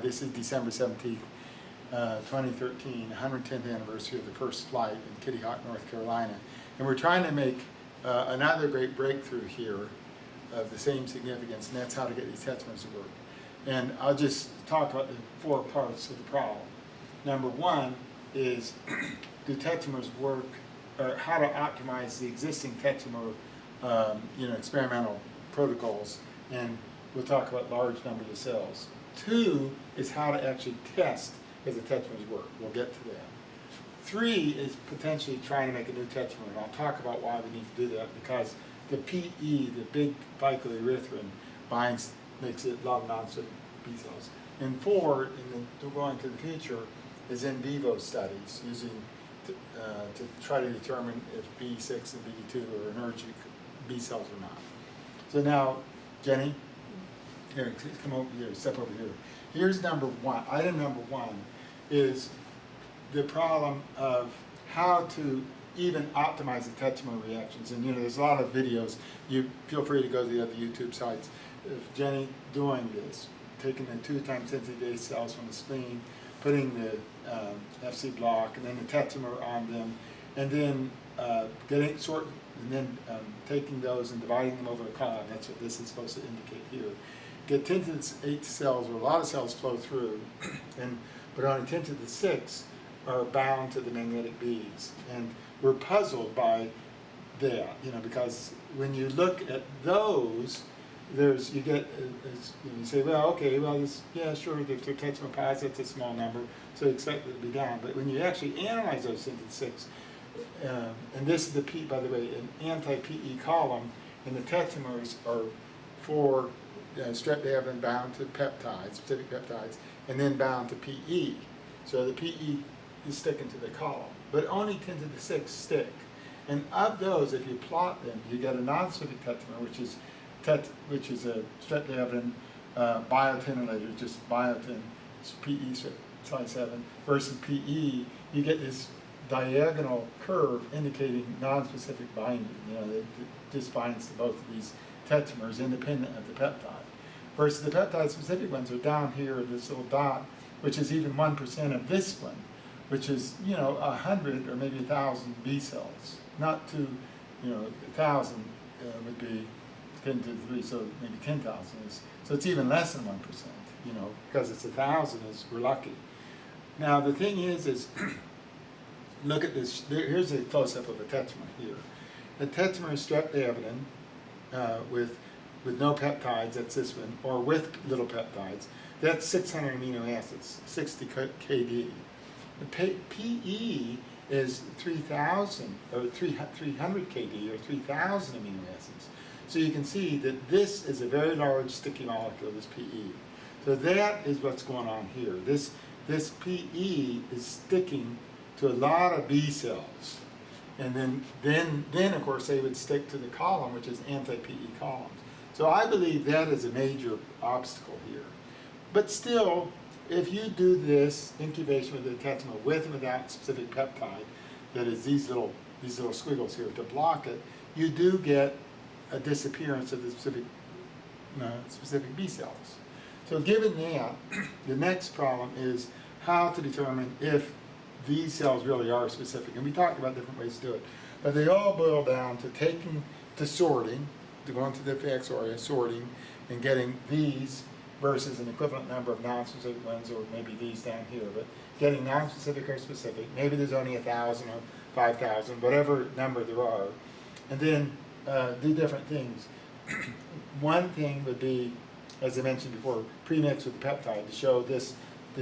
This is December 17th, 2013, 110th anniversary of the first flight in Kitty Hawk, North Carolina. And we're trying to make another great breakthrough here of the same significance, and that's how to get these tetramers to work. And I'll just talk about the 4 parts of the problem. Number 1 is, do tetramers work, or how to optimize the existing tetramer experimental protocols, and we'll talk about large numbers of cells. 2 is how to actually test if the tetramers work. We'll get to that. 3 is potentially trying to make a new tetramer, and I'll talk about why we need to do that, because the PE, the big phycoerythrin, makes it a lot of non-specific B cells. And 4, and then going to the future, is in vivo studies using to try to determine if B6 and BD2 are energetic B cells or not. So now, Jenny, here, come over here, step over here. Here's number 1. Item number 1 is the problem of how to even optimize the tetramer reactions. And there's a lot of videos. You feel free to go to the other YouTube sites of Jenny doing this, taking the 2 times 10 to the base cells from the spleen, putting the FC block and then the tetramer on them, and then taking those and dividing them over a column. That's what this is supposed to indicate here. Get 10 to the 8 cells, or a lot of cells flow through, but only 10 to the 6 are bound to the magnetic beads. And we're puzzled by that, because when you look at those, you say, well, okay, well, yeah, sure, if they're tetramer positive, it's a small number, so expect it to be down. But when you actually analyze those 10 to the 6, and this is the P, by the way, an anti-PE column, and the tetramers are for streptavidin bound to peptides, specific peptides, and then bound to PE. So the PE is sticking to the column, but only 10 to the 6 stick. And of those, if you plot them, you get a non-specific tetramer, which is a streptavidin biotinylator, just biotin, PE slide 7, versus PE. You get this diagonal curve indicating non-specific binding. It just binds to both of these tetramers independent of the peptide. Versus the peptide-specific ones are down here, this little dot, which is even 1% of this one, which is 100 or maybe 1,000 B cells. Not to 1,000 would be 10 to the 3, so maybe 10,000 is. So it's even less than 1%. Because it's 1,000 is we're lucky. Now the thing is look at this. Here's a close-up of a tetramer here. A tetramer is streptavidin with no peptides, that's this one, or with little peptides. That's 600 amino acids, 60 kD. The PE is 3,000 or 300 kD or 3,000 amino acids. So you can see that this is a very large sticky molecule, this PE. So that is what's going on here. This PE is sticking to a lot of B cells. And then of course they would stick to the column, which is anti-PE columns. So I believe that is a major obstacle here. But still, if you do this incubation with the tetramer with and without specific peptide, that is these little squiggles here to block it, you do get a disappearance of the specific B cells. So given that, the next problem is how to determine if these cells really are specific. And we talked about different ways to do it. But they all boil down to sorting, to going to the Faxoria, sorting, and getting these versus an equivalent number of non-specific ones, or maybe these down here, but getting non-specific or specific. Maybe there's only 1,000 or 5,000, whatever number there are, and then do different things. One thing would be, as I mentioned before, premix with the peptide to show the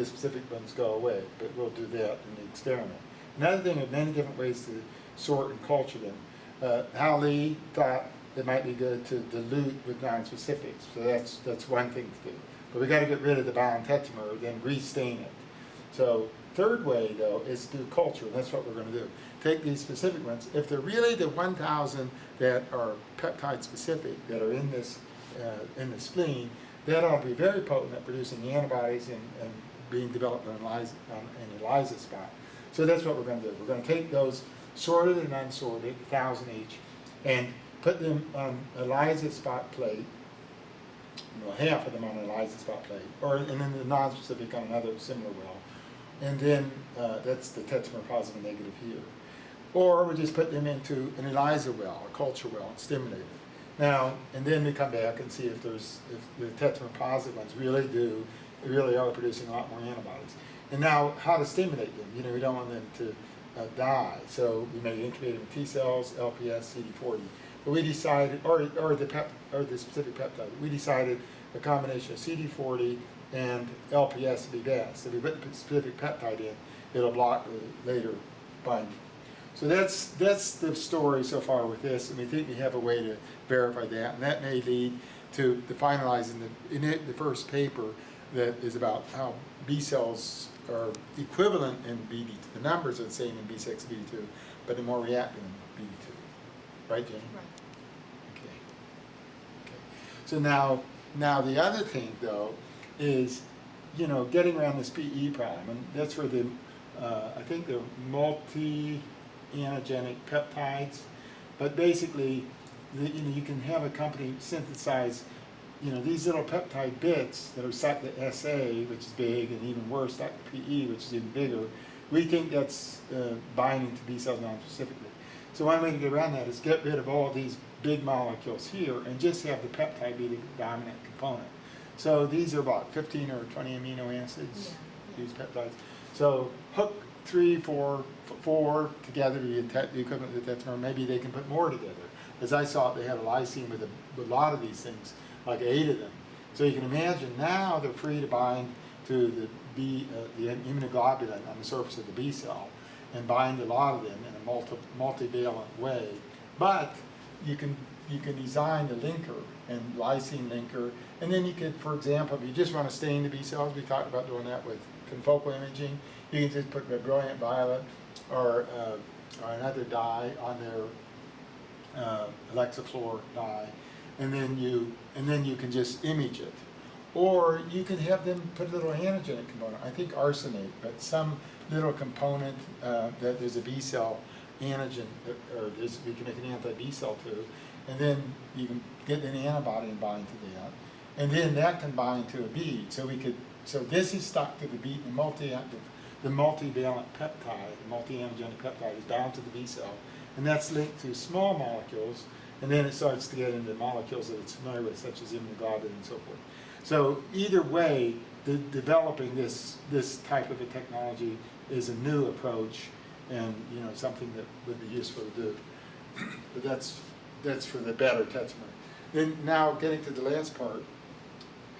specific ones go away, but we'll do that in the experiment. Another thing, of many different ways to sort and culture them. Hal Lee thought it might be good to dilute with non-specifics, so that's one thing to do. But we got to get rid of the bound tetramer, then restain it. So third way though is to do culture, and that's what we're going to do. Take these specific ones. If they're really the 1,000 that are peptide specific that are in this in the spleen, that ought to be very potent at producing the antibodies and being developed on an ELISA spot. So that's what we're going to do. We're going to take those sorted and unsorted, 1,000 each, and put them on ELISA spot plate, half of them on an ELISA spot plate, and then the non-specific on another similar well. And then that's the tetramer positive and negative here. Or we just put them into an ELISA well, a culture well, and stimulate it. Now, and then we come back and see if the tetramer positive ones really are producing a lot more antibodies. And now, how to stimulate them? We don't want them to die. So we may incubate them with T cells, LPS, CD40. But we decided, or the specific peptide, we decided a combination of CD40 and LPS to be best. If we put the specific peptide in, it'll block the later binding. So that's the story so far with this, and we think we have a way to verify that, and that may lead to the finalizing the first paper that is about how B cells are equivalent in BD2. The numbers are the same in B6 and BD2, but they're more reactive in BD2. Right, Jenny? Right. Okay. So now the other thing, though, is, getting around this PE problem, and that's for the, I think the multi-antigenic peptides, but basically, you can have a company synthesize, these little peptide bits that are stuck to SA, which is big, and even worse, stuck to PE, which is even bigger. We think that's binding to B cells non-specifically. So one way to get around that is get rid of all these big molecules here and just have the peptide be the dominant component. So these are about 15 or 20 amino acids, these peptides. So hook 3, 4 together to the equivalent of the tetramer. Maybe they can put more together. As I saw it, they had a lysine with a lot of these things, like 8 of them. So you can imagine now they're free to bind to the immunoglobulin on the surface of the B cell and bind a lot of them in a multivalent way. But you can design the linker and lysine linker, and then you could, for example, if you just want to stain the B cells, we talked about doing that with confocal imaging. You can just put a brilliant violet or another dye on their Alexaflor dye, and then you can just image it. Or you can have them put a little antigenic component. I think arsenate, but some little component that there's a B cell antigen, or we can make an anti-B cell to, and then you can get an antibody and bind to that, and then that can bind to a bead. So this is stuck to the bead, the multivalent peptide, the multi-antigenic peptide is bound to the B cell, and that's linked to small molecules, and then it starts to get into molecules that it's familiar with, such as immunoglobulin and so forth. So either way, developing this type of a technology is a new approach, and something that would be useful to do. But that's for the better tetramer. Then now getting to the last part,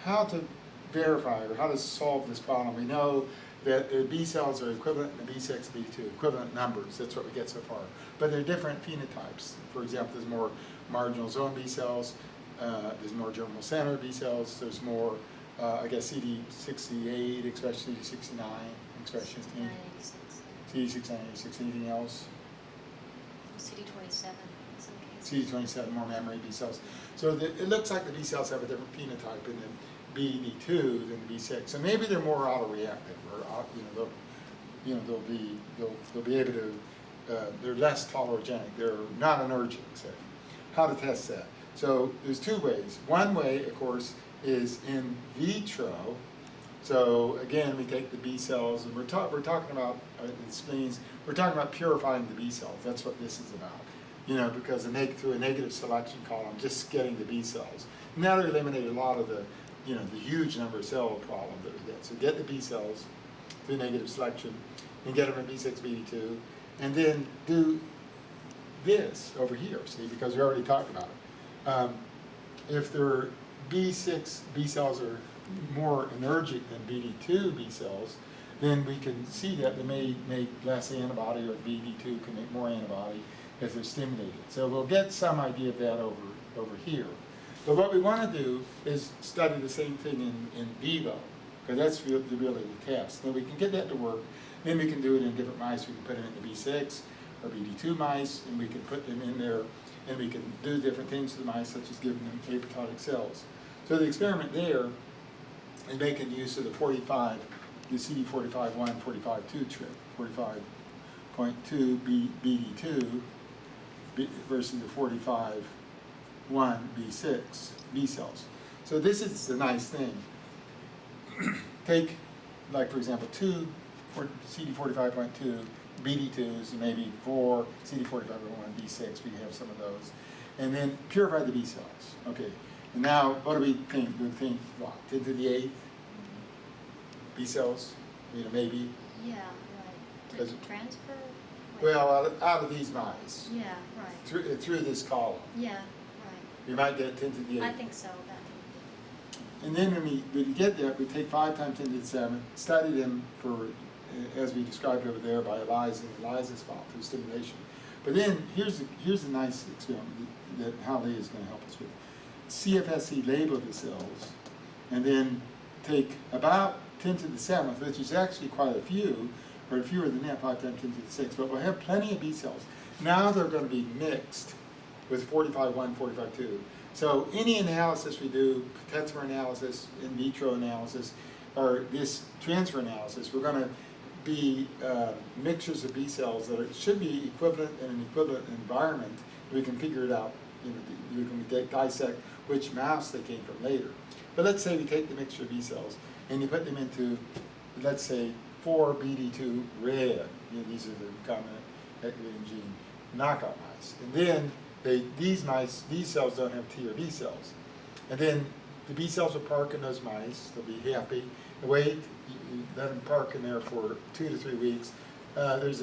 how to verify or how to solve this problem. We know that the B cells are equivalent to B6, B2, equivalent numbers. That's what we get so far. But they're different phenotypes. For example, there's more marginal zone B cells. There's more germinal center B cells. There's more, CD68 expression, CD69 expression. CD69, anything else? CD27 in some cases. CD27, more memory B cells. So it looks like the B cells have a different phenotype in the BD2 than the B6. So maybe they're more autoreactive, or they'll be able to. They're less tolerogenic. They're not anergic. So how to test that? So there's two ways. One way, of course, is in vitro. So again, we take the B cells, and we're talking about the spleens. We're talking about purifying the B cells. That's what this is about. Because through a negative selection column, just getting the B cells. And that'll eliminate a lot of the huge number of cell problems that we get. So get the B cells through negative selection, and get them in B6, BD2, and then do this over here. See, because we already talked about it. If their B6 B cells are more energic than BD2 B cells, then we can see that they may make less antibody, or BD2 can make more antibody if they're stimulated. So we'll get some idea of that over here. But what we want to do is study the same thing in vivo, because that's really the test. Then we can get that to work. Then we can do it in different mice. We can put it in the B6 or BD2 mice, and we can put them in there, and we can do different things to the mice, such as giving them apoptotic cells. So the experiment there is making use of the CD45-1, 45-2 trick, 45.2 BD2 versus the 45-1 B6 B cells. So this is the nice thing. Take, like for example, 2 CD45.2 BD2s and maybe 4 CD45.1 B6. We have some of those, and then purify the B cells. Okay, and now what do we think? Do we think what? 10 to the 8th B cells? Maybe. Yeah, right. Does To it- transfer? Wait. Well, out of these mice, Yeah, right. through this column, Yeah, right. we might get 10 to the 8th. I think so, that would And then when we get there, we take 5 times 10 to the 7th, study them for, as we described over there by Eliza's fault through stimulation. But then here's a nice experiment that Holly is going to help us with. CFSC label the cells, and then take about 10 to the 7th, which is actually quite a few, or fewer than that, 5 times 10 to the 6th, but we'll have plenty of B cells. Now they're going to be mixed with 45.1, 45.2. So any analysis we do, Tetramer analysis, in vitro analysis, or this transfer analysis, we're going to be mixtures of B cells that should be equivalent in an equivalent environment. We can figure it out. We can dissect which mouse they came from later. But let's say we take the mixture of B cells and you put them into, let's say, 4 BD2 red. These are the recombinant activating gene knockout mice. And then these cells don't have T or B cells. And then the B cells will park in those mice. They'll be happy. Wait, you let them park in there for 2 to 3 weeks. There's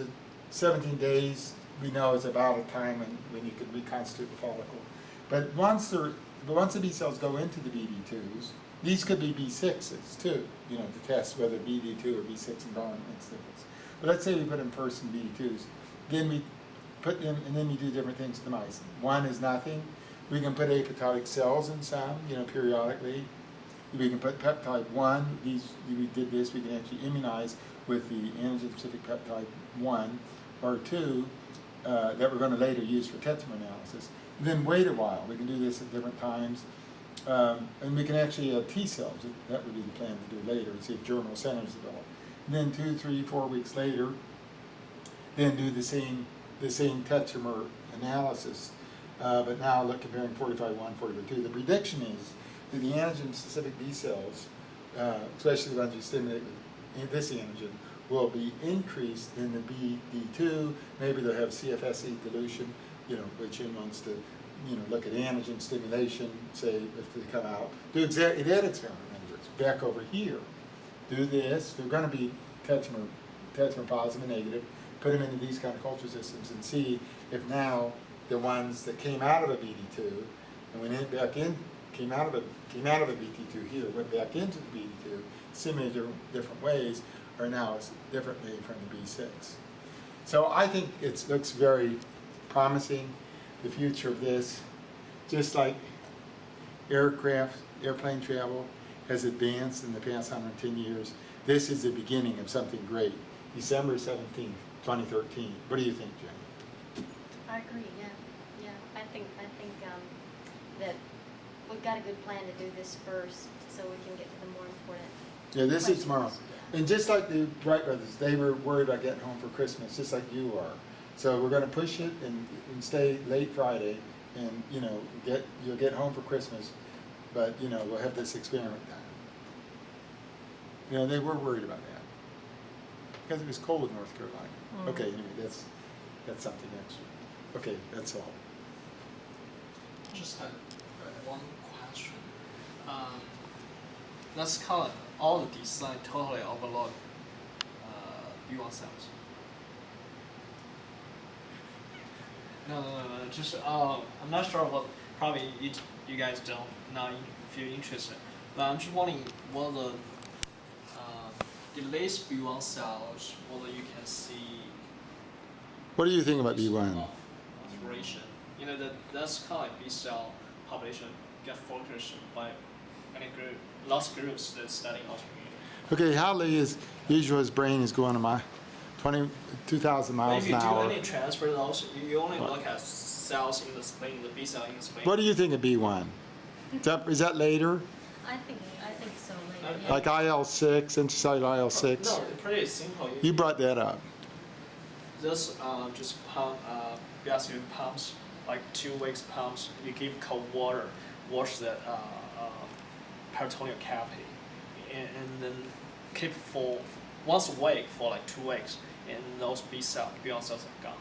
17 days. We know is about a time when you can reconstitute the follicle. But once the B cells go into the BD2s, these could be B6s too, to test whether BD2 or B6 environment makes a difference. But let's say we put them first in BD2s. Then we put them, and then we do different things to the mice. One is nothing. We can put apoptotic cells in some, periodically. We can put peptide 1. We did this. We can actually immunize with the antigen-specific peptide 1 or 2 that we're going to later use for tetramer analysis. And then wait a while. We can do this at different times. And we can actually add T cells. That would be the plan to do later and see if germinal centers develop. And then 2, 3, 4 weeks later, then do the same tetramer analysis. But now comparing 45.1, 45.2. The prediction is that the antigen-specific B cells, especially the ones we stimulate with this antigen, will be increased in the BD2. Maybe they'll have CFSE dilution, which in wants to, look at antigen stimulation, say if they come out. Do exactly that experiment, in other words, back over here. Do this. They're going to be tetramer positive and negative. Put them into these kind of culture systems and see if now the ones that came out of a BD2 and went back in, came out of a BD2 here, went back into the BD2, similar different ways, are now differently from the B6. So I think it looks very promising. The future of this, just like airplane travel has advanced in the past 110 years, this is the beginning of something great. December 17th, 2013. What do you think, Jenny? I agree, yeah. I think that we've got a good plan to do this first so we can get to the more important Yeah, this questions. is tomorrow. And just like the Wright brothers, they were worried about getting home for Christmas, just like you are. So we're going to push it and stay late Friday, and you'll get home for Christmas, but we'll have this experiment done. They were worried about that because it was cold in North Carolina. Okay, anyway, that's something extra. Okay, that's all. Just had one question. Let's call it all the design totally overload B1 cells. No. Just I'm not sure what. Probably you guys not feel interested, but I'm just wondering whether the least B1 cells, whether you can see. What do you think about B1? Alteration. That's kind of like B cell population get focused by any group, lots of groups that study autoimmunity. Okay, Hadley is usual. His brain is going to 22,000 miles If you an do hour. any transfer, also you only look at cells in the spleen, the B cell in the spleen. What do you think of B1? Is that later? I think so later. Yeah. Like IL-6, intracellular IL-6? No, pretty simple. You brought that up. Just pump, basically pumps, like 2 weeks pumps. You give cold water, wash that peritoneal cavity, and then keep for once a week for like 2 weeks, and those B beyond cells are gone.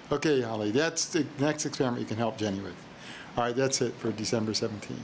Okay, Holly, that's the next experiment you can help Jenny with. All right, that's it for December 17th.